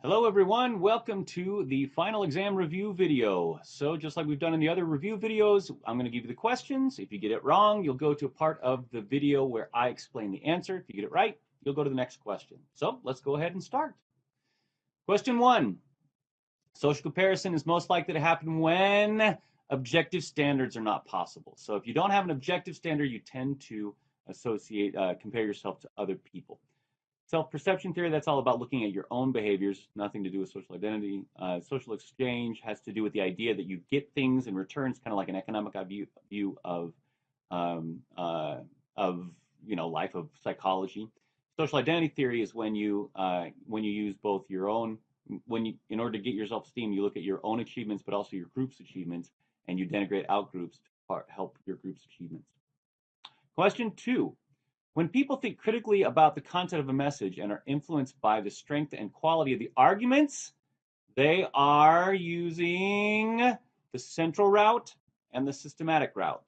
Hello everyone, welcome to the final exam review video. So just like we've done in the other review videos, I'm going to give you the questions. If you get it wrong, you'll go to a part of the video where I explain the answer. If you get it right, you'll go to the next question. So let's go ahead and start. Question 1. Social comparison is most likely to happen when objective standards are not possible. So if you don't have an objective standard, you tend to compare yourself to other people. Self-perception theory, that's all about looking at your own behaviors, nothing to do with social identity. Social exchange has to do with the idea that you get things in return. It's kind of like an economic view of life, of psychology. Social identity theory is when you use both your own, in order to get your self-esteem, you look at your own achievements, but also your group's achievements, and you denigrate out groups to help your group's achievements. Question 2. When people think critically about the content of a message and are influenced by the strength and quality of the arguments, they are using the central route and the systematic route.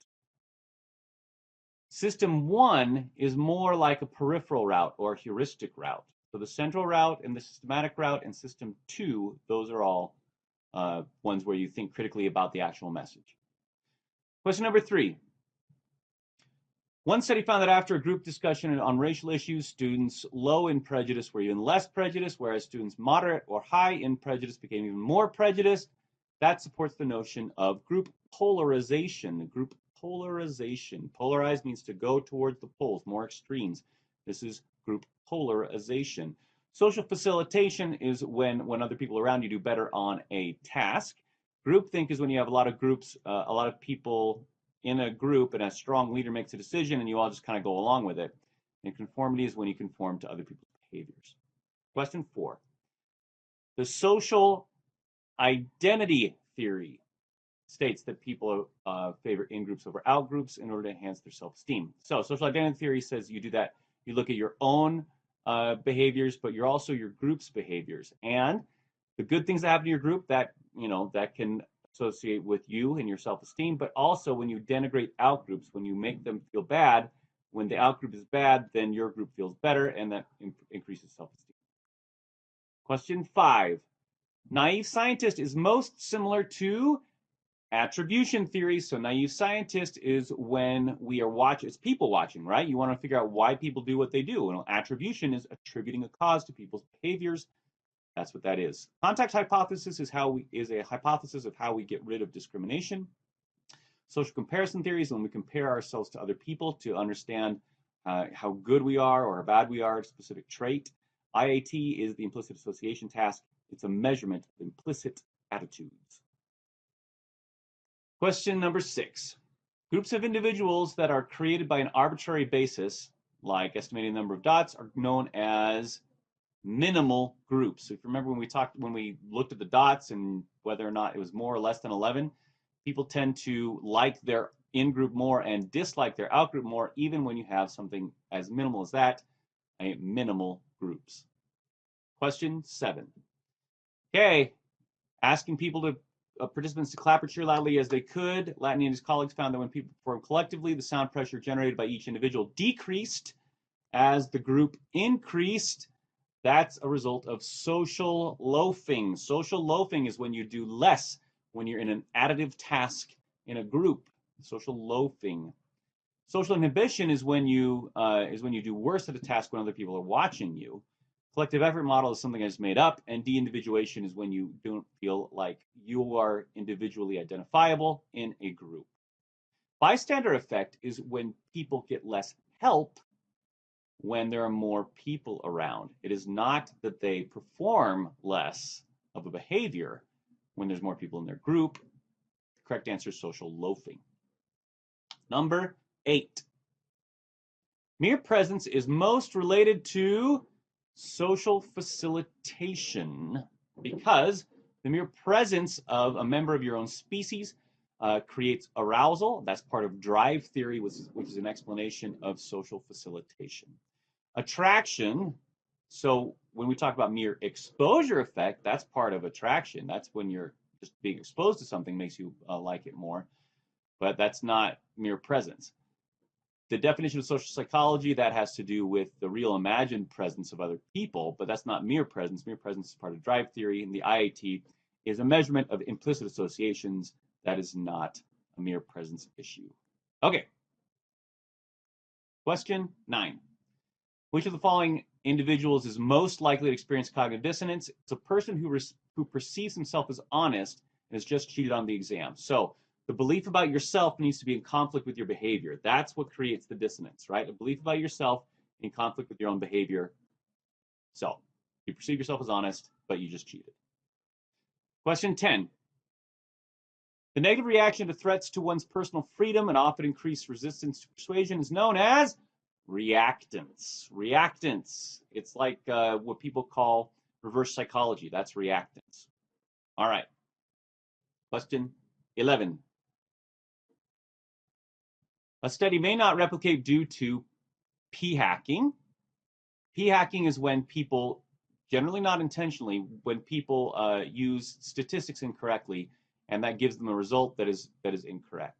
System 1 is more like a peripheral route or heuristic route. So the central route and the systematic route and system 2, those are all ones where you think critically about the actual message. Question number 3. One study found that after a group discussion on racial issues, students low in prejudice were even less prejudiced, whereas students moderate or high in prejudice became even more prejudiced. That supports the notion of group polarization. Group polarization. Polarize means to go towards the poles, more extremes. This is group polarization. Social facilitation is when other people around you do better on a task. Groupthink is when you have a lot of groups, a lot of people in a group and a strong leader makes a decision and you all just kind of go along with it. And conformity is when you conform to other people's behaviors. Question 4. The social identity theory states that people favor in-groups over out-groups in order to enhance their self-esteem. So social identity theory says you do that. You look at your own behaviors, but you're also your group's behaviors. And the good things that happen to your group, that can associate with you and your self-esteem, but also when you denigrate out-groups, when you make them feel bad, when the out-group is bad, then your group feels better, and that increases self-esteem. Question 5. Naive scientist is most similar to attribution theory. So naive scientist is when we are it's people watching, right? You want to figure out why people do what they do. And attribution is attributing a cause to people's behaviors. That's what that is. Context hypothesis is a hypothesis of how we get rid of discrimination. Social comparison theory is when we compare ourselves to other people to understand how good we are or how bad we are at a specific trait. IAT is the implicit association task. It's a measurement of implicit attitudes. Question number 6. Groups of individuals that are created by an arbitrary basis, like estimating the number of dots, are known as minimal groups. So if you remember when we looked at the dots and whether or not it was more or less than 11, people tend to like their in-group more and dislike their out-group more, even when you have something as minimal as that, minimal groups. Question 7. Okay, asking participants to clap or cheer loudly as they could. Latin and his colleagues found that when people perform collectively, the sound pressure generated by each individual decreased as the group increased. That's a result of social loafing. Social loafing is when you do less when you're in an additive task in a group. Social loafing. Social inhibition is when you do worse at a task when other people are watching you. Collective effort model is something I just made up, and de-individuation is when you don't feel like you are individually identifiable in a group. Bystander effect is when people get less help when there are more people around. It is not that they perform less of a behavior when there's more people in their group. The correct answer is social loafing. Number 8. Mere presence is most related to social facilitation because the mere presence of a member of your own species creates arousal. That's part of drive theory, which is an explanation of social facilitation. Attraction, so when we talk about mere exposure effect, that's part of attraction. That's when you're just being exposed to something makes you like it more, but that's not mere presence. the definition of social psychology, that has to do with the real imagined presence of other people, but that's not mere presence. Mere presence is part of drive theory, and the IAT is a measurement of implicit associations. That is not a mere presence issue. Okay. Question 9. Which of the following individuals is most likely to experience cognitive dissonance? It's a person who perceives himself as honest and has just cheated on the exam. So the belief about yourself needs to be in conflict with your behavior. That's what creates the dissonance, right? A belief about yourself in conflict with your own behavior. So you perceive yourself as honest, but you just cheated. Question 10. The negative reaction to threats to one's personal freedom and often increased resistance to persuasion is known as reactance. Reactance. It's like what people call reverse psychology. That's reactance. All right. Question 11. A study may not replicate due to p-hacking. P-hacking is when people, generally not intentionally, when people use statistics incorrectly, and that gives them a result that is incorrect.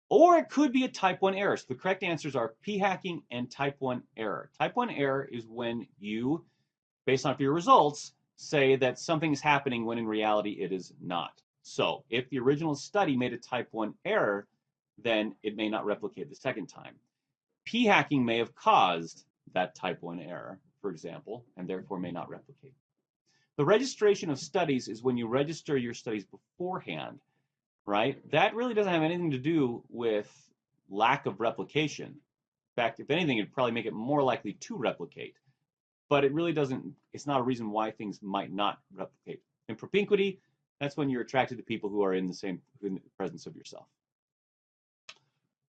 Or it could be a type 1 error. So the correct answers are p-hacking and type 1 error. Type 1 error is when you, based on your results, say that something is happening when in reality it is not. So if the original study made a type 1 error, then it may not replicate the second time. P-hacking may have caused that type 1 error, for example, and therefore may not replicate. The registration of studies is when you register your studies beforehand, right? That really doesn't have anything to do with lack of replication. In fact, if anything, it'd probably make it more likely to replicate. But it really doesn't, it's not a reason why things might not replicate. In propinquity, that's when you're attracted to people who are in the presence of yourself.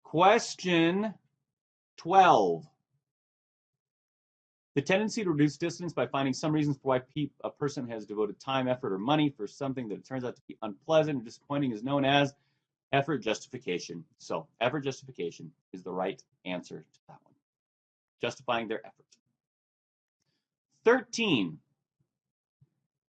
Question 12. The tendency to reduce dissonance by finding some reasons for why a person has devoted time, effort, or money for something that turns out to be unpleasant and disappointing is known as effort justification. So effort justification is the right answer to that one. Justifying their effort. 13.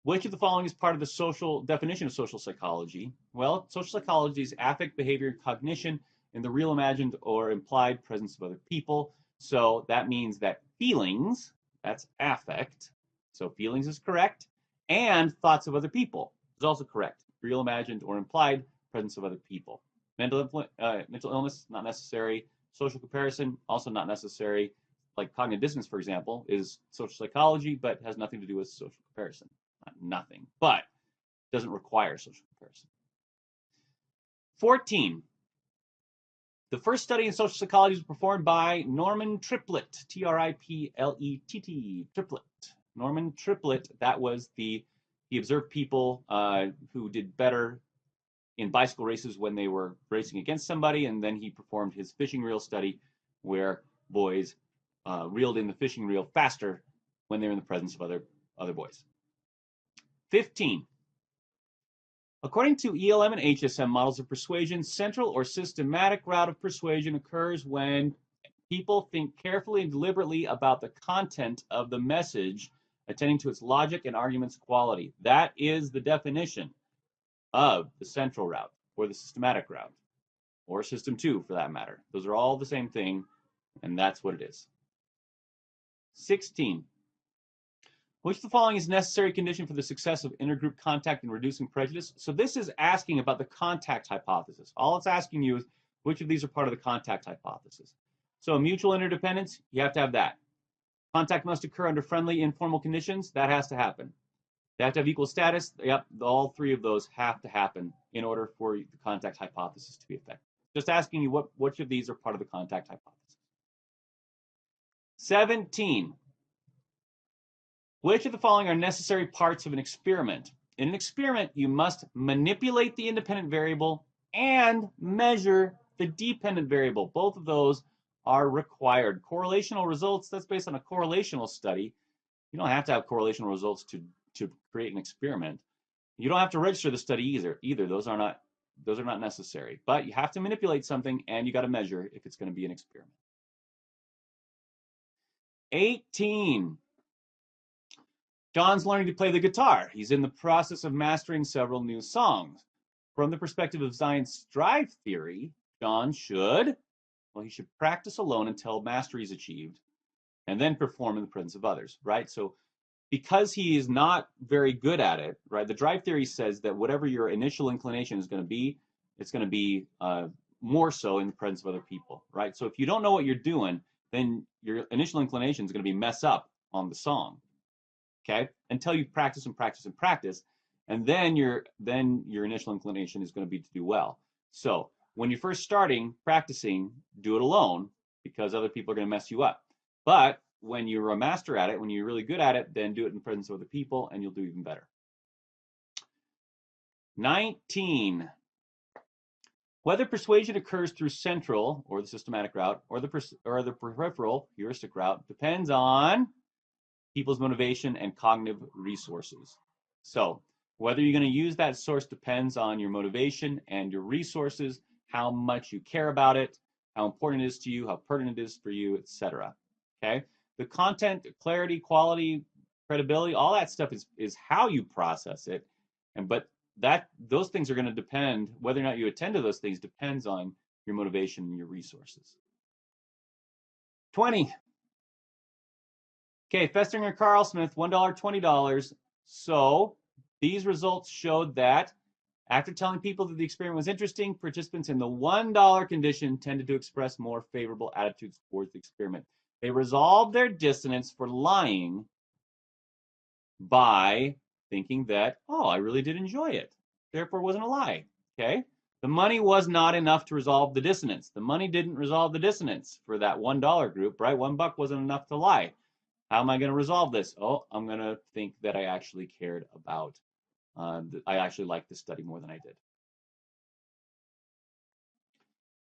Which of the following is part of the social definition of social psychology? Well, social psychology is affect, behavior, and cognition in the real, imagined, or implied presence of other people. So that means that feelings, that's affect, so feelings is correct, and thoughts of other people is also correct. Real, imagined, or implied presence of other people. Mental illness, not necessary. Social comparison, also not necessary. Like cognitive dissonance, for example, is social psychology, but has nothing to do with social comparison. Not nothing, but doesn't require social comparison. 14. The first study in social psychology was performed by Norman Triplett, T-R-I-P-L-E-T-T, Triplett. Norman Triplett, that was he observed people who did better in bicycle races when they were racing against somebody, and then he performed his fishing reel study where boys reeled in the fishing reel faster when they're in the presence of other boys. 15. According to ELM and HSM models of persuasion, central or systematic route of persuasion occurs when people think carefully and deliberately about the content of the message, attending to its logic and argument's quality. That is the definition of the central route, or the systematic route, or system 2 for that matter. Those are all the same thing, and that's what it is. 16. Which of the following is necessary condition for the success of intergroup contact and reducing prejudice? So this is asking about the contact hypothesis. All it's asking you is which of these are part of the contact hypothesis. So mutual interdependence, you have to have that. Contact must occur under friendly, informal conditions. That has to happen. They have to have equal status. Yep, all three of those have to happen in order for the contact hypothesis to be effective. Just asking you which of these are part of the contact hypothesis. 17. Which of the following are necessary parts of an experiment? In an experiment, you must manipulate the independent variable and measure the dependent variable. Both of those are required. Correlational results, that's based on a correlational study. You don't have to have correlational results to create an experiment. You don't have to register the study either. Those are not necessary. But you have to manipulate something, and you got to measure if it's going to be an experiment. 18. John's learning to play the guitar. He's in the process of mastering several new songs. From the perspective of science drive theory, John should Well, he should practice alone until mastery is achieved, and then perform in the presence of others, right? So because he is not very good at it, right? The drive theory says that whatever your initial inclination is going to be, it's going to be more so in the presence of other people, right? So if you don't know what you're doing, then your initial inclination is going to be mess up on the song, okay? Until you practice and practice and practice, and then your initial inclination is going to be to do well. So when you're first starting practicing, do it alone because other people are going to mess you up. But when you're a master at it, when you're really good at it, then do it in the presence of other people and you'll do even better. 19. Whether persuasion occurs through central, or the systematic route, or the peripheral, heuristic route, depends on people's motivation and cognitive resources. So whether you're going to use that source depends on your motivation and your resources, how much you care about it, how important it is to you, how pertinent it is for you, etc. Okay? The content, clarity, quality, credibility, all that stuff is how you process it. But those things are going to depend, whether or not you attend to those things depends on your motivation and your resources. 20. Okay, Festinger Carl Smith, $1, $20. So these results showed that after telling people that the experiment was interesting, participants in the $1 condition tended to express more favorable attitudes towards the experiment. They resolved their dissonance for lying by thinking that, oh, I really did enjoy it. Therefore, it wasn't a lie. Okay? The money was not enough to resolve the dissonance. The money didn't resolve the dissonance for that $1 group, right? $1 wasn't enough to lie. How am I going to resolve this? Oh, I'm going to think that I actually cared about, I actually liked this study more than I did.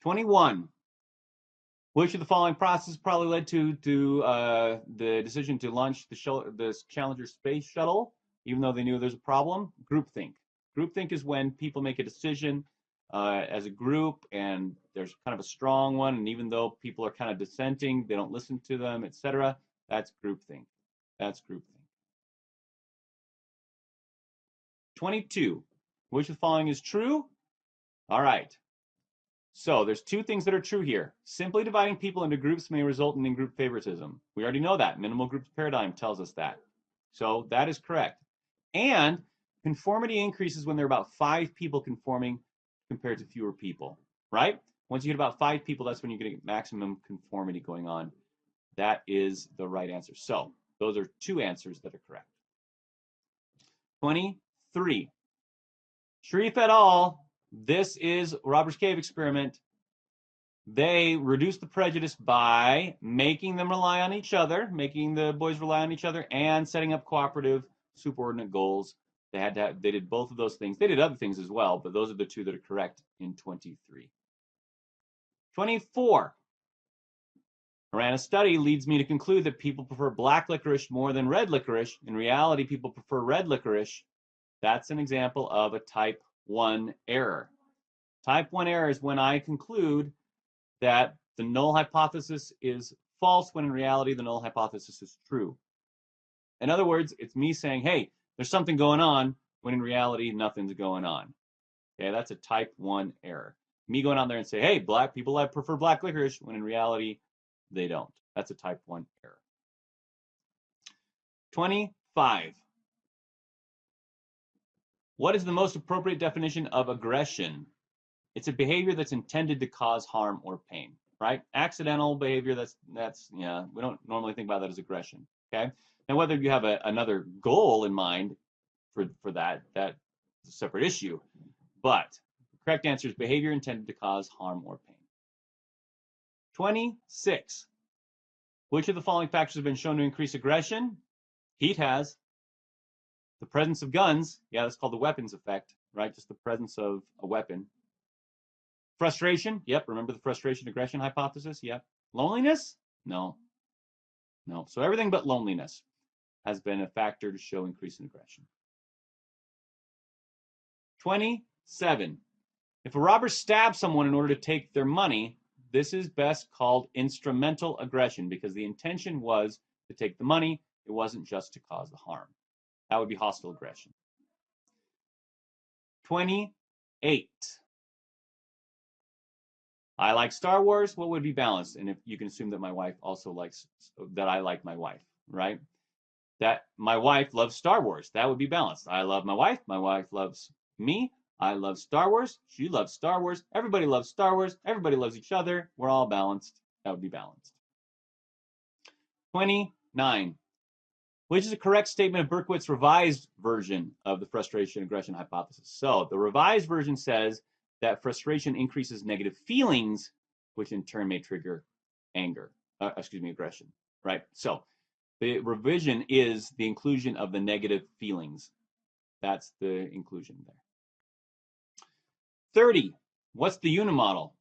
21. Which of the following processes probably led to the decision to launch the Challenger space shuttle, even though they knew there's a problem? Groupthink. Groupthink is when people make a decision as a group, and there's kind of a strong one, and even though people are kind of dissenting, they don't listen to them, etc. That's groupthink. That's groupthink. 22. Which of the following is true? All right. So there's two things that are true here. Simply dividing people into groups may result in in-group favoritism. We already know that. Minimal groups paradigm tells us that. So that is correct. And conformity increases when there are about 5 people conforming compared to fewer people, right? Once you get about 5 people, that's when you're going to get maximum conformity going on. That is the right answer. So those are 2 answers that are correct. 23. Sharif et al. This is Robbers Cave experiment. They reduced the prejudice by making them rely on each other, making the boys rely on each other, and setting up cooperative superordinate goals. They did both of those things. They did other things as well, but those are the 2 that are correct in 23. 24. I ran a study leads me to conclude that people prefer black licorice more than red licorice. In reality, people prefer red licorice. That's an example of a type 1 error. Type 1 error is when I conclude that the null hypothesis is false when in reality the null hypothesis is true. In other words, it's me saying, hey, there's something going on when in reality nothing's going on. Okay, that's a type 1 error. Me going out there and say, hey, black people prefer black licorice when in reality they don't. That's a type 1 error. 25. What is the most appropriate definition of aggression? It's a behavior that's intended to cause harm or pain, right? Accidental behavior, that's yeah, we don't normally think about that as aggression, okay? Now, whether you have another goal in mind for that's a separate issue, but the correct answer is behavior intended to cause harm or pain. 26. Which of the following factors have been shown to increase aggression? Heat has. The presence of guns, yeah, that's called the weapons effect, right? Just the presence of a weapon. Frustration, yep, remember the frustration aggression hypothesis, yep. Loneliness, no. So everything but loneliness has been a factor to show increase in aggression. 27. If a robber stabs someone in order to take their money, this is best called instrumental aggression because the intention was to take the money, it wasn't just to cause the harm. That would be hostile aggression. 28. I like Star Wars. What would be balanced? And if you can assume that my wife also likes, that I like my wife, right? That my wife loves Star Wars. That would be balanced. I love my wife. My wife loves me. I love Star Wars. She loves Star Wars. Everybody loves Star Wars. Everybody loves each other. We're all balanced. That would be balanced. 29. Which is a correct statement of Berkowitz's revised version of the frustration aggression hypothesis? So the revised version says that frustration increases negative feelings, which in turn may trigger anger, aggression, right? So the revision is the inclusion of the negative feelings. That's the inclusion there. 30. What's the unimodel?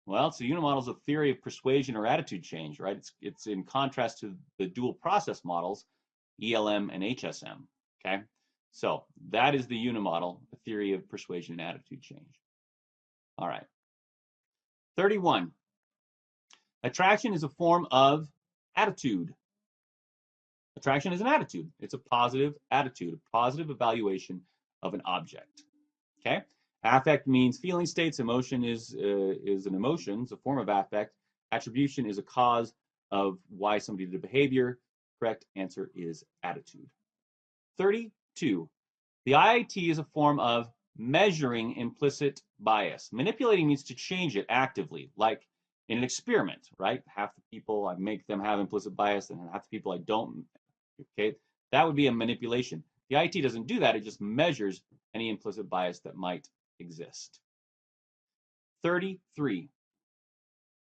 Well, so unimodel is a theory of persuasion or attitude change, right? It's in contrast to the dual process models, ELM and HSM, okay? So that is the unimodel, the theory of persuasion and attitude change. All right. 31. Attraction is a form of attitude. Attraction is an attitude. It's a positive attitude, a positive evaluation of an object, okay? Affect means feeling states. Emotion is an emotion. It's a form of affect. Attribution is a cause of why somebody did a behavior. Correct answer is attitude. 32. The IIT is a form of measuring implicit bias. Manipulating means to change it actively, like in an experiment, right? Half the people, I make them have implicit bias, and half the people I don't. Okay, that would be a manipulation. The IIT doesn't do that. It just measures any implicit bias that might exist. 33.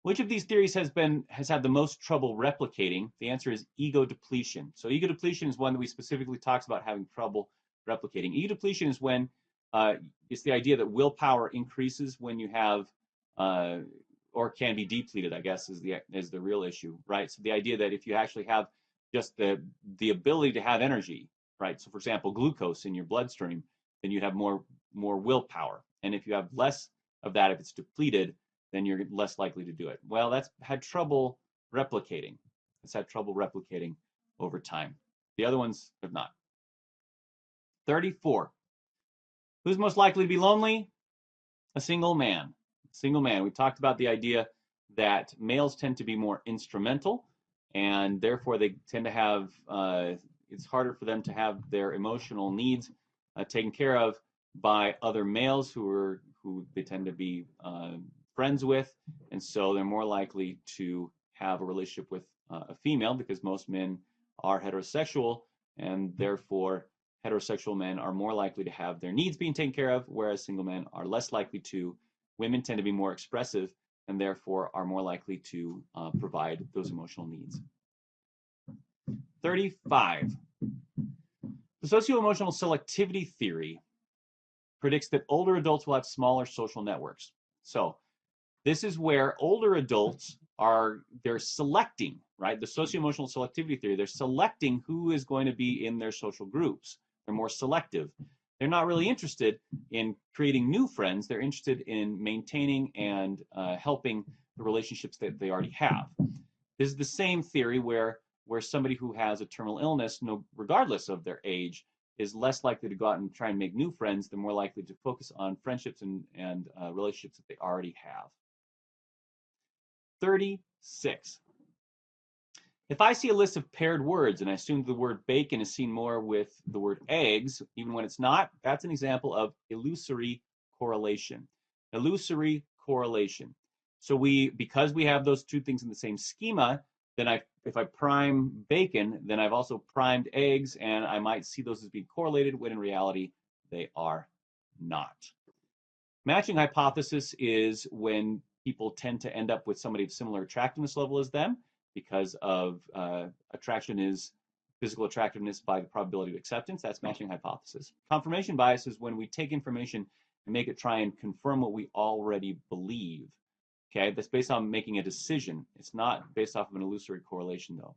Which of these theories has had the most trouble replicating? The answer is ego depletion. So ego depletion is one that we specifically talks about having trouble replicating. Ego depletion is when it's the idea that willpower increases when you have or can be depleted, I guess, is the real issue, right? So the idea that if you actually have just the ability to have energy, right? So for example, glucose in your bloodstream, then you'd have more willpower. And if you have less of that, if it's depleted, then you're less likely to do it. Well, that's had trouble replicating. It's had trouble replicating over time. The other ones have not. 34. Who's most likely to be lonely? A single man. Single man. We talked about the idea that males tend to be more instrumental, and therefore they tend to have, it's harder for them to have their emotional needs taken care of by other males who they tend to be friends with, and so they're more likely to have a relationship with a female because most men are heterosexual, and therefore heterosexual men are more likely to have their needs being taken care of, whereas single men are less likely to. Women tend to be more expressive and therefore are more likely to provide those emotional needs. 35. The socio-emotional selectivity theory predicts that older adults will have smaller social networks. So this is where older adults they're selecting, right? The socio-emotional selectivity theory, they're selecting who is going to be in their social groups. They're more selective. They're not really interested in creating new friends. They're interested in maintaining and helping the relationships that they already have. This is the same theory where somebody who has a terminal illness, regardless of their age, is less likely to go out and try and make new friends. They're more likely to focus on friendships and relationships that they already have. 36. If I see a list of paired words and I assume the word bacon is seen more with the word eggs, even when it's not, that's an example of illusory correlation. Illusory correlation. So because we have those two things in the same schema, then if I prime bacon, then I've also primed eggs, and I might see those as being correlated when in reality they are not. Matching hypothesis is when people tend to end up with somebody of similar attractiveness level as them, because of attraction is physical attractiveness by the probability of acceptance. That's matching hypothesis. Confirmation bias is when we take information and make it try and confirm what we already believe. Okay, that's based on making a decision. It's not based off of an illusory correlation, though.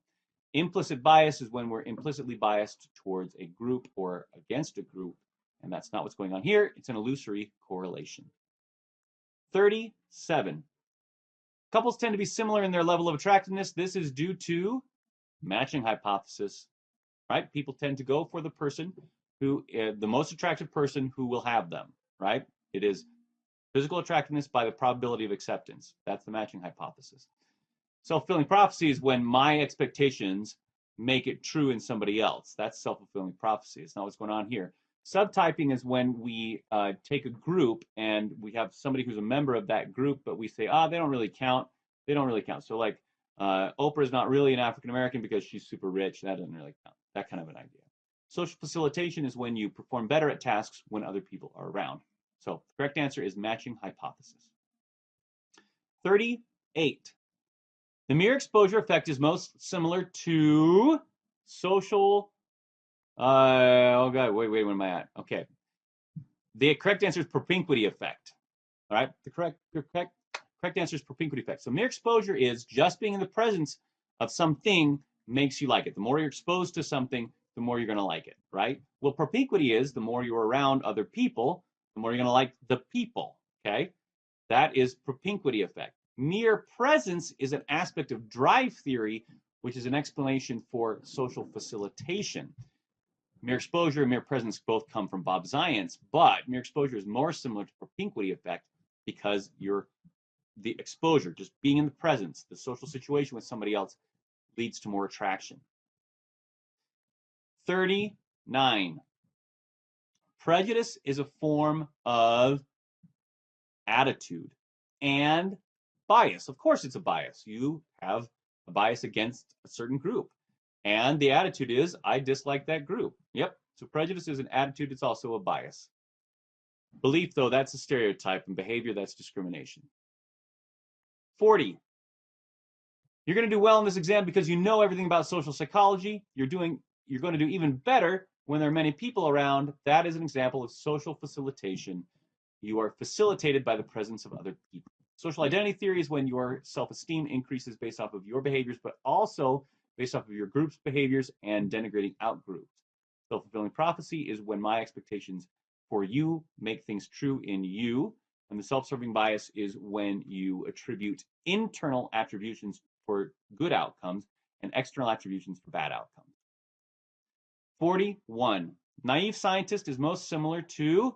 Implicit bias is when we're implicitly biased towards a group or against a group, and that's not what's going on here. It's an illusory correlation. 37. Couples tend to be similar in their level of attractiveness. This is due to matching hypothesis, right? People tend to go for the person who, the most attractive person who will have them, right? It is Physical attractiveness by the probability of acceptance. That's the matching hypothesis. Self-fulfilling prophecy is when my expectations make it true in somebody else. That's self-fulfilling prophecy. It's not what's going on here. Subtyping is when we take a group and we have somebody who's a member of that group, but we say, they don't really count. They don't really count. So like Oprah is not really an African American because she's super rich. That doesn't really count. That kind of an idea. Social facilitation is when you perform better at tasks when other people are around. So the correct answer is matching hypothesis. 38. The mere exposure effect is most similar to social. Oh god, wait, where am I at? Okay. The correct answer is propinquity effect. All right. The correct answer is propinquity effect. So mere exposure is just being in the presence of something makes you like it. The more you're exposed to something, the more you're going to like it, right? Well, propinquity is the more you're around other people, the more you're going to like the people, okay? That is propinquity effect. Mere presence is an aspect of drive theory, which is an explanation for social facilitation. Mere exposure and mere presence both come from Bob Zients, but mere exposure is more similar to propinquity effect because you're the exposure, just being in the presence, the social situation with somebody else leads to more attraction. 39. Prejudice is a form of attitude and bias. Of course it's a bias. You have a bias against a certain group. And the attitude is, I dislike that group. Yep. So prejudice is an attitude. It's also a bias. Belief, though, that's a stereotype, and behavior, that's discrimination. 40. You're going to do well in this exam because you know everything about social psychology. You're going to do even better when there are many people around. That is an example of social facilitation. You are facilitated by the presence of other people. Social identity theory is when your self-esteem increases based off of your behaviors, but also based off of your group's behaviors and denigrating out groups. Self-fulfilling prophecy is when my expectations for you make things true in you. And the self-serving bias is when you attribute internal attributions for good outcomes and external attributions for bad outcomes. 41. Naive scientist is most similar to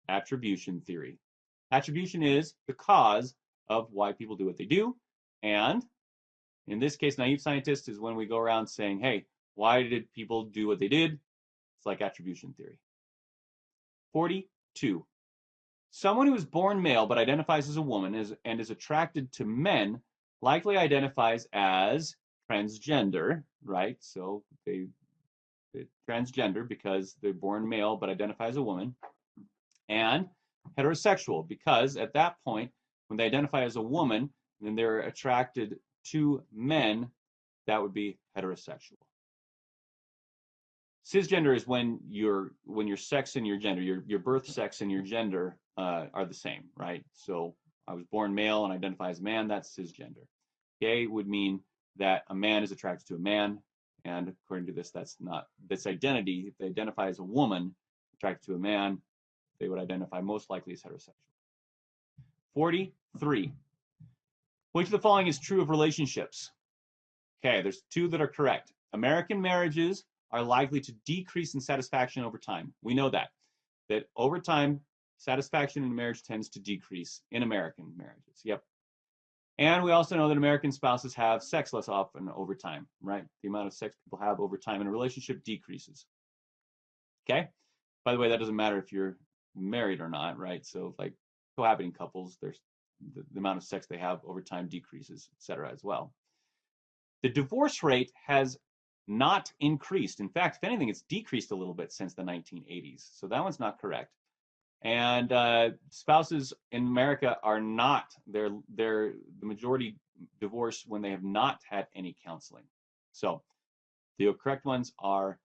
attribution theory. Attribution is the cause of why people do what they do. And in this case, naive scientist is when we go around saying, hey, why did people do what they did? It's like attribution theory. 42. Someone who is born male but identifies as a woman and is attracted to men likely identifies as transgender, right? So they're transgender because they're born male but identify as a woman. And heterosexual because at that point, when they identify as a woman and they're attracted to men, that would be heterosexual. Cisgender is when your sex and your gender, your birth sex and your gender are the same, right? So I was born male and identify as a man, that's cisgender. Gay would mean that a man is attracted to a man, and according to this, that's not this identity. If they identify as a woman attracted to a man, they would identify most likely as heterosexual. 43. Which of the following is true of relationships? Okay, there's two that are correct. American marriages are likely to decrease in satisfaction over time. We know that over time, satisfaction in marriage tends to decrease in American marriages. Yep. And we also know that American spouses have sex less often over time, right? The amount of sex people have over time in a relationship decreases. Okay? By the way, that doesn't matter if you're married or not, right? So like cohabiting couples, there's the amount of sex they have over time decreases, etc. as well. The divorce rate has not increased. In fact, if anything, it's decreased a little bit since the 1980s. So that one's not correct. And spouses in America are not, they're the majority divorce when they have not had any counseling. So the correct ones are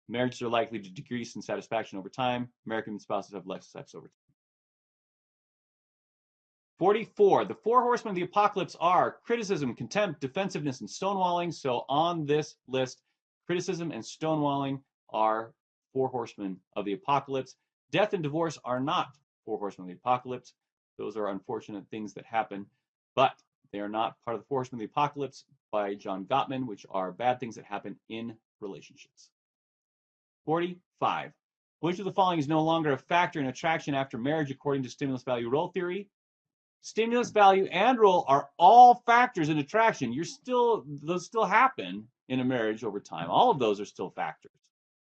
marriages are likely to decrease in satisfaction over time. American spouses have less sex over time. 44. The four horsemen of the apocalypse are criticism, contempt, defensiveness, and stonewalling. So on this list, criticism and stonewalling are four horsemen of the apocalypse. Death and divorce are not four horsemen of the apocalypse. Those are unfortunate things that happen, but they are not part of the four horsemen of the apocalypse by John Gottman, which are bad things that happen in relationships. 45. Which of the following is no longer a factor in attraction after marriage according to stimulus value role theory? Stimulus value and role are all factors in attraction. Those still happen in a marriage over time. All of those are still factors.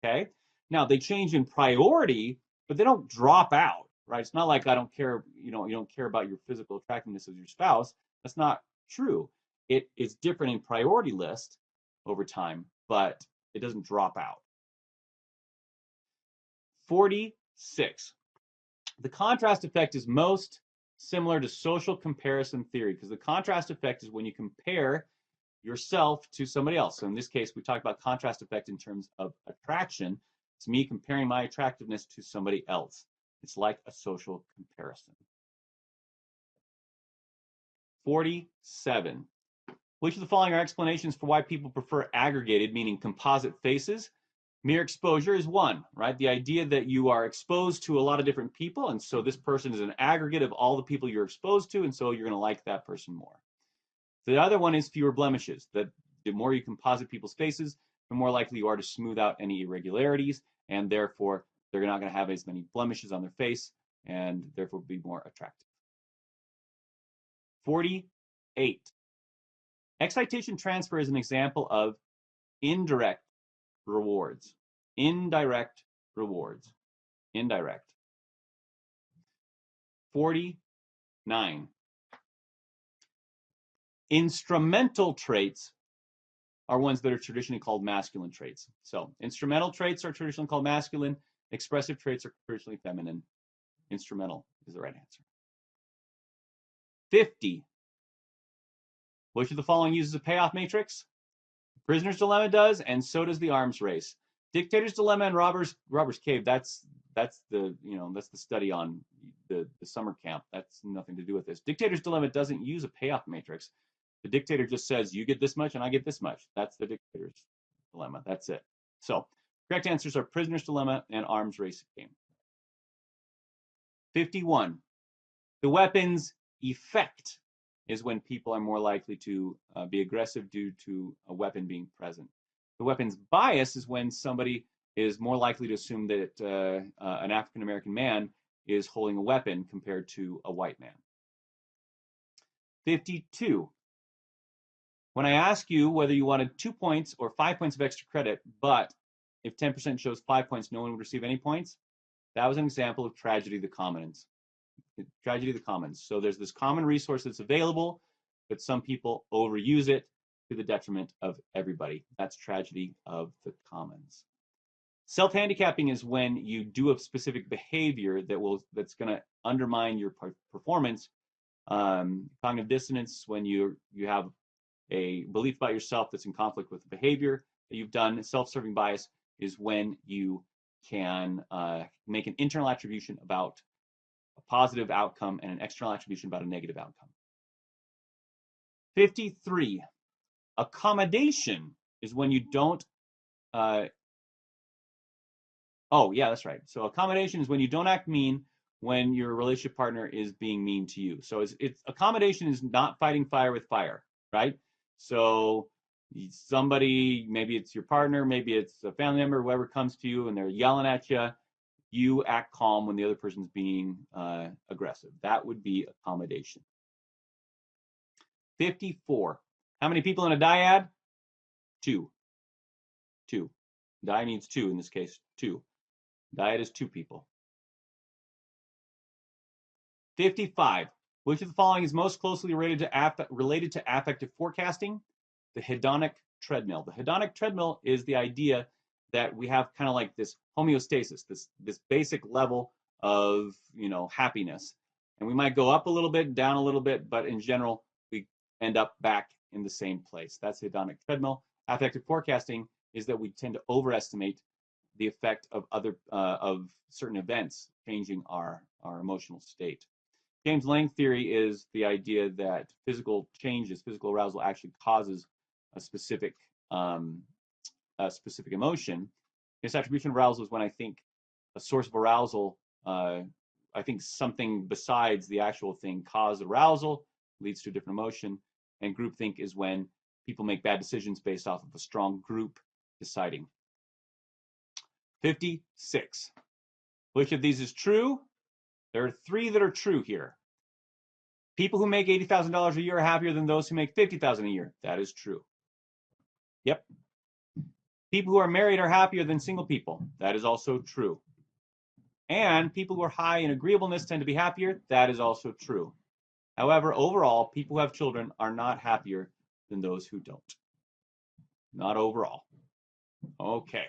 Okay? Now they change in priority, but they don't drop out, right? It's not like I don't care, you don't care about your physical attractiveness of your spouse. That's not true. It's different in priority list over time, but it doesn't drop out. 46. The contrast effect is most similar to social comparison theory, because the contrast effect is when you compare yourself to somebody else. So in this case, we talked about contrast effect in terms of attraction. It's me comparing my attractiveness to somebody else. It's like a social comparison. 47. Which of the following are explanations for why people prefer aggregated, meaning composite faces? Mere exposure is one, right? The idea that you are exposed to a lot of different people, and so this person is an aggregate of all the people you're exposed to, and so you're going to like that person more. The other one is fewer blemishes, that the more you composite people's faces, the more likely you are to smooth out any irregularities, and therefore they're not going to have as many blemishes on their face, and therefore be more attractive. 48. Excitation transfer is an example of indirect rewards. Indirect rewards. Indirect. 49. Instrumental traits are ones that are traditionally called masculine traits. So instrumental traits are traditionally called masculine. Expressive traits are traditionally feminine. Instrumental is the right answer. 50. Which of the following uses a payoff matrix? Prisoner's Dilemma does, and so does the arms race. Dictator's Dilemma and Robber's Cave, that's the study on the summer camp. That's nothing to do with this. Dictator's Dilemma doesn't use a payoff matrix. The dictator just says, you get this much and I get this much. That's the dictator's dilemma. That's it. So correct answers are Prisoner's Dilemma and Arms Race Game. 51. The weapon's effect is when people are more likely to be aggressive due to a weapon being present. The weapon's bias is when somebody is more likely to assume that an African-American man is holding a weapon compared to a white man. 52. When I ask you whether you wanted 2 points or 5 points of extra credit, but if 10% shows 5 points, no one would receive any points, that was an example of tragedy of the commons. Tragedy of the commons. So there's this common resource that's available, but some people overuse it to the detriment of everybody. That's tragedy of the commons. Self-handicapping is when you do a specific behavior that's going to undermine your performance. Cognitive dissonance, when you have a belief about yourself that's in conflict with the behavior that you've done. Self-serving bias is when you can make an internal attribution about a positive outcome and an external attribution about a negative outcome. 53. Accommodation is when you don't that's right. So accommodation is when you don't act mean when your relationship partner is being mean to you. So it's accommodation is not fighting fire with fire, right? So somebody, maybe it's your partner, maybe it's a family member, whoever comes to you and they're yelling at you, you act calm when the other person's being aggressive. That would be accommodation. 54. How many people in a dyad? 2. 2. Dyad means 2 in this case, 2. Dyad is 2 people. 55. Which of the following is most closely related to affective forecasting? The hedonic treadmill. The hedonic treadmill is the idea that we have kind of like this homeostasis, this basic level of happiness, and we might go up a little bit, down a little bit, but in general we end up back in the same place. That's the hedonic treadmill. Affective forecasting is that we tend to overestimate the effect of certain events changing our emotional state. James Lange theory is the idea that physical changes, physical arousal, actually causes a specific emotion. Misattribution of arousal is when I think a source of arousal, I think something besides the actual thing caused arousal, leads to a different emotion. And groupthink is when people make bad decisions based off of a strong group deciding. 56. Which of these is true? There are 3 that are true here. People who make $80,000 a year are happier than those who make $50,000 a year. That is true. Yep. People who are married are happier than single people. That is also true. And people who are high in agreeableness tend to be happier. That is also true. However, overall, people who have children are not happier than those who don't. Not overall. Okay.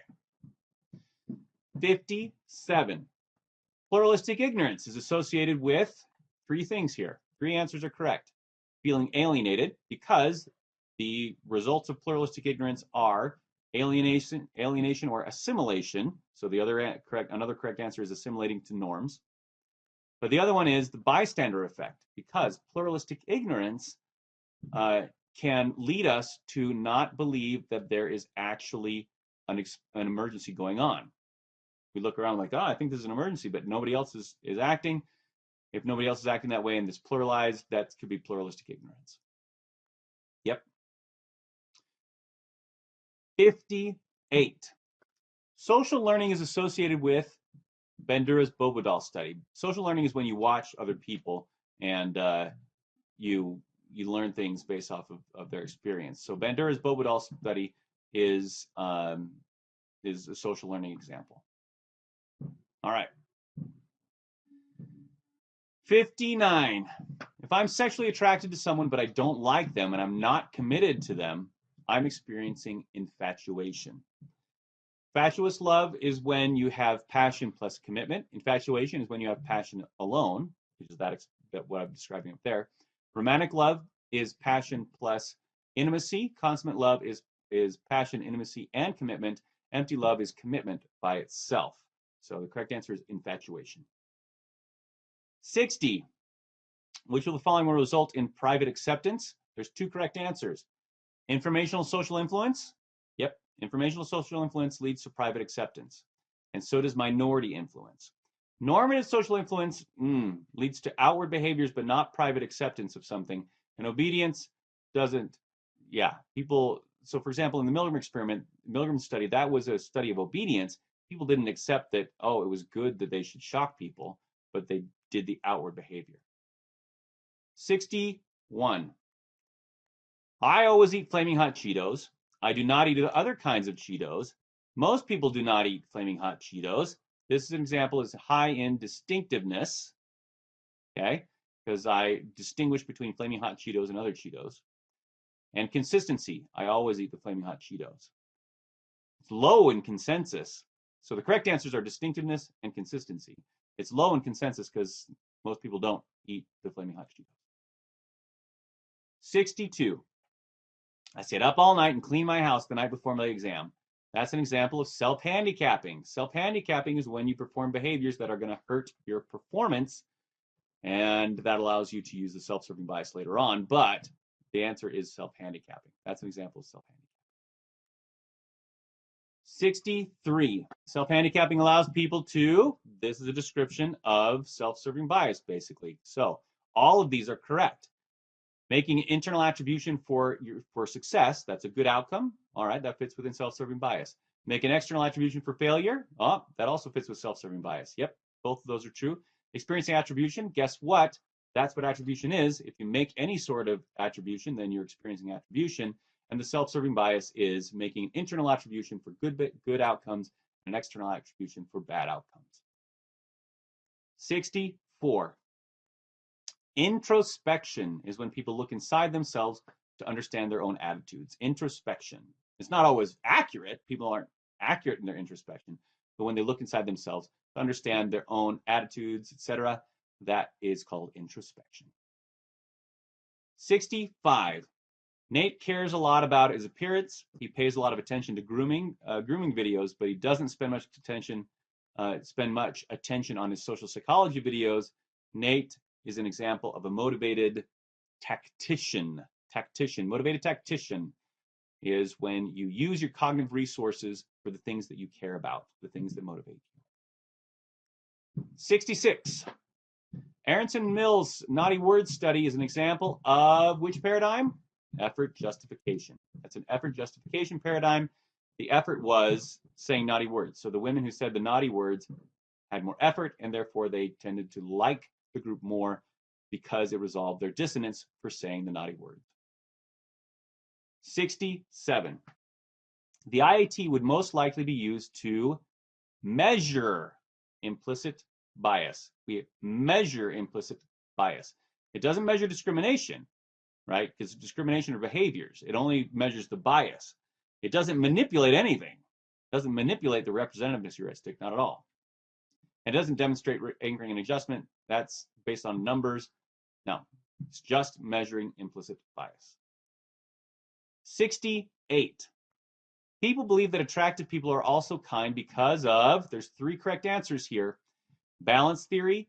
57. Pluralistic ignorance is associated with 3 things here. 3 answers are correct. Feeling alienated, because the results of pluralistic ignorance are alienation or assimilation. So the another correct answer is assimilating to norms. But the other one is the bystander effect, because pluralistic ignorance can lead us to not believe that there is actually an emergency going on. We look around like, oh, I think this is an emergency, but nobody else is acting. If nobody else is acting that way and it's pluralized, that could be pluralistic ignorance. Yep. 58. Social learning is associated with Bandura's Bobodal study. Social learning is when you watch other people and you learn things based off of their experience. So Bandura's Bobodal study is a social learning example. All right. 59. If I'm sexually attracted to someone but I don't like them and I'm not committed to them, I'm experiencing infatuation. Fatuous love is when you have passion plus commitment. Infatuation is when you have passion alone, which is what I'm describing up there. Romantic love is passion plus intimacy. Consummate love is passion, intimacy, and commitment. Empty love is commitment by itself. So the correct answer is infatuation. 60. Which of the following will result in private acceptance? There's 2 correct answers. Informational social influence. Yep. Informational social influence leads to private acceptance. And so does minority influence. Normative social influence leads to outward behaviors but not private acceptance of something. And obedience doesn't. Yeah. So for example, in the Milgram study, that was a study of obedience. People didn't accept that, oh, it was good that they should shock people, but they did the outward behavior. 61. I always eat Flaming Hot Cheetos. I do not eat other kinds of Cheetos. Most people do not eat Flaming Hot Cheetos. This is an example is high in distinctiveness, okay? Because I distinguish between Flaming Hot Cheetos and other Cheetos. And consistency. I always eat the Flaming Hot Cheetos. It's low in consensus. So the correct answers are distinctiveness and consistency. It's low in consensus because most people don't eat the Flaming Hot Cheetos. 62. I stayed up all night and cleaned my house the night before my exam. That's an example of self-handicapping. Self-handicapping is when you perform behaviors that are going to hurt your performance, and that allows you to use the self-serving bias later on, but the answer is self-handicapping. That's an example of self-handicapping. 63. Self-handicapping allows people to, this is a description of self-serving bias, basically. So all of these are correct. Making an internal attribution for success, that's a good outcome. All right, that fits within self-serving bias. Make an external attribution for failure. Oh, that also fits with self-serving bias. Yep, both of those are true. Experiencing attribution, guess what? That's what attribution is. If you make any sort of attribution, then you're experiencing attribution. And the self-serving bias is making an internal attribution for good outcomes and an external attribution for bad outcomes. 64. Introspection is when people look inside themselves to understand their own attitudes. Introspection. It's not always accurate. People aren't accurate in their introspection. But when they look inside themselves to understand their own attitudes, etc., that is called introspection. 65. Nate cares a lot about his appearance. He pays a lot of attention to grooming videos, but he doesn't spend much attention on his social psychology videos. Nate is an example of a motivated tactician. Motivated tactician is when you use your cognitive resources for the things that you care about, the things that motivate you. 66. Aronson Mills' naughty word study is an example of which paradigm? Effort justification. That's an effort justification paradigm. The effort was saying naughty words. So the women who said the naughty words had more effort, and therefore they tended to like the group more because it resolved their dissonance for saying the naughty words. 67. The IAT would most likely be used to measure implicit bias. We measure implicit bias. It doesn't measure discrimination, right? Because discrimination are behaviors. It only measures the bias. It doesn't manipulate anything. It doesn't manipulate the representativeness heuristic, not at all. It doesn't demonstrate anchoring and adjustment. That's based on numbers. No, it's just measuring implicit bias. 68. People believe that attractive people are also kind because of, there's 3 correct answers here, balance theory,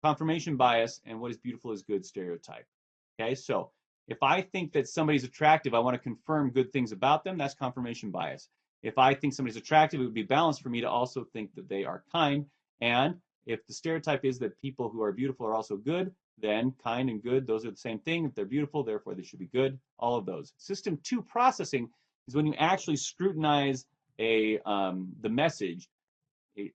confirmation bias, and what is beautiful is good stereotype. Okay, so if I think that somebody's attractive, I want to confirm good things about them, that's confirmation bias. If I think somebody's attractive, it would be balanced for me to also think that they are kind. And if the stereotype is that people who are beautiful are also good, then kind and good, those are the same thing. If they're beautiful, therefore they should be good, all of those. System 2 processing is when you actually scrutinize the message,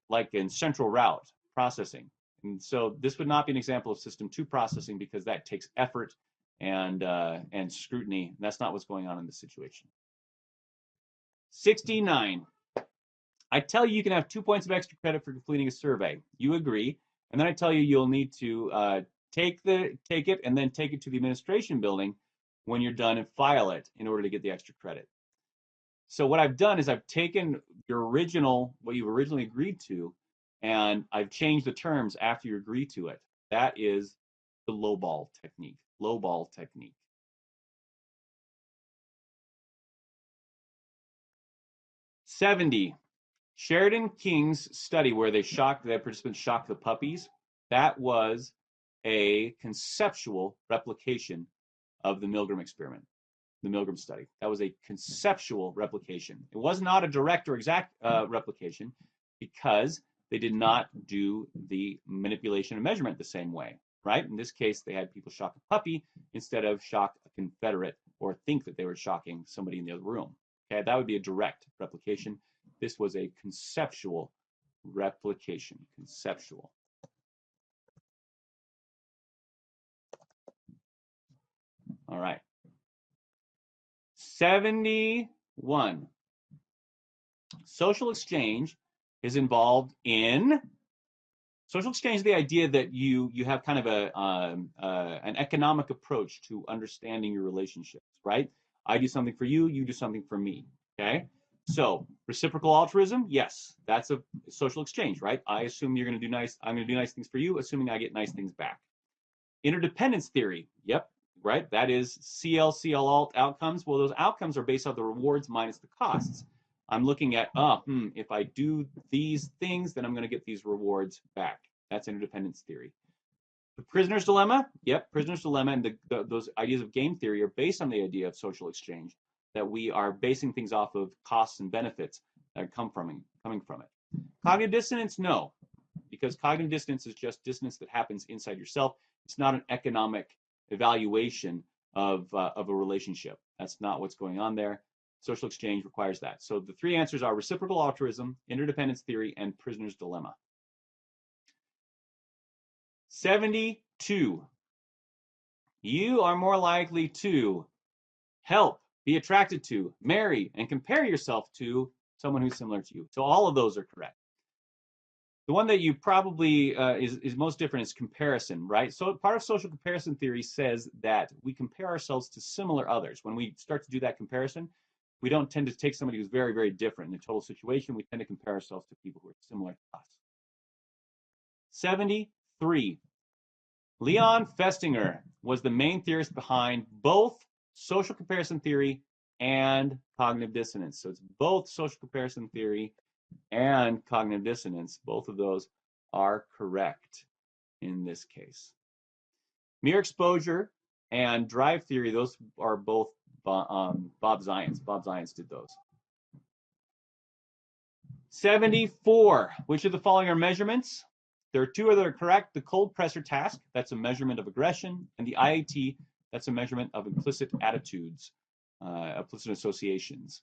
like in central route processing. And so this would not be an example of system 2 processing because that takes effort and scrutiny. And that's not what's going on in this situation. 69. I tell you can have 2 points of extra credit for completing a survey. You agree. And then I tell you you'll need to take it and then take it to the administration building when you're done and file it in order to get the extra credit. So what I've done is I've taken your original, what you've originally agreed to, and I've changed the terms after you agree to it. That is the lowball technique. Lowball technique. 70. Sheridan King's study where the participants shocked the puppies, that was a conceptual replication of the Milgram experiment, the Milgram study. That was a conceptual replication. It was not a direct or exact replication because they did not do the manipulation and measurement the same way, right? In this case, they had people shock a puppy instead of shock a Confederate or think that they were shocking somebody in the other room. Okay, that would be a direct replication. This was a conceptual replication, conceptual. All right. 71. Social exchange is involved in social exchange. The idea that you have kind of an economic approach to understanding your relationships, right? I do something for you, you do something for me. Okay. So reciprocal altruism, yes, that's a social exchange, right? I assume you're going to do nice. I'm going to do nice things for you, assuming I get nice things back. Interdependence theory, yep, right? That is CL alt outcomes. Well, those outcomes are based on the rewards minus the costs. I'm looking at, if I do these things, then I'm going to get these rewards back. That's interdependence theory. The prisoner's dilemma, yep, prisoner's dilemma, and those ideas of game theory are based on the idea of social exchange, that we are basing things off of costs and benefits that are coming from it. Cognitive dissonance, no, because cognitive dissonance is just dissonance that happens inside yourself. It's not an economic evaluation of a relationship. That's not what's going on there. Social exchange requires that. So the 3 answers are reciprocal altruism, interdependence theory, and prisoner's dilemma. 72. You are more likely to help, be attracted to, marry, and compare yourself to someone who's similar to you. So all of those are correct. The one that you probably is most different is comparison, right? So part of social comparison theory says that we compare ourselves to similar others. When we start to do that comparison, we don't tend to take somebody who's very, very different in a total situation. We tend to compare ourselves to people who are similar to us. 73. Leon Festinger was the main theorist behind both social comparison theory and cognitive dissonance. So it's both social comparison theory and cognitive dissonance. Both of those are correct in this case. Mere exposure and drive theory, those are both Bob Zions. Bob Zions did those. 74. Which of the following are measurements? There are 2 that are correct. The cold pressure task, that's a measurement of aggression, and the IAT, that's a measurement of implicit attitudes, implicit associations.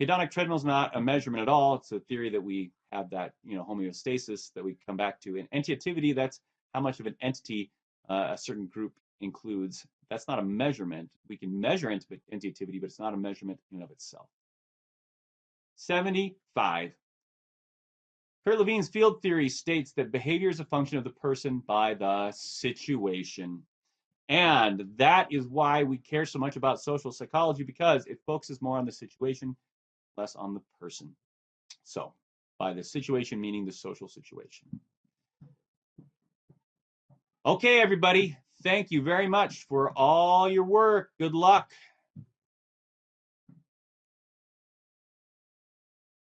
Hedonic treadmill is not a measurement at all. It's a theory that we have that, homeostasis that we come back to. And entitativity, that's how much of an entity a certain group includes. That's not a measurement. We can measure entitativity, but it's not a measurement in and of itself. 75. Kurt Levine's field theory states that behavior is a function of the person by the situation. And that is why we care so much about social psychology, because it focuses more on the situation, less on the person. So, by the situation, meaning the social situation. Okay, everybody. Thank you very much for all your work. Good luck.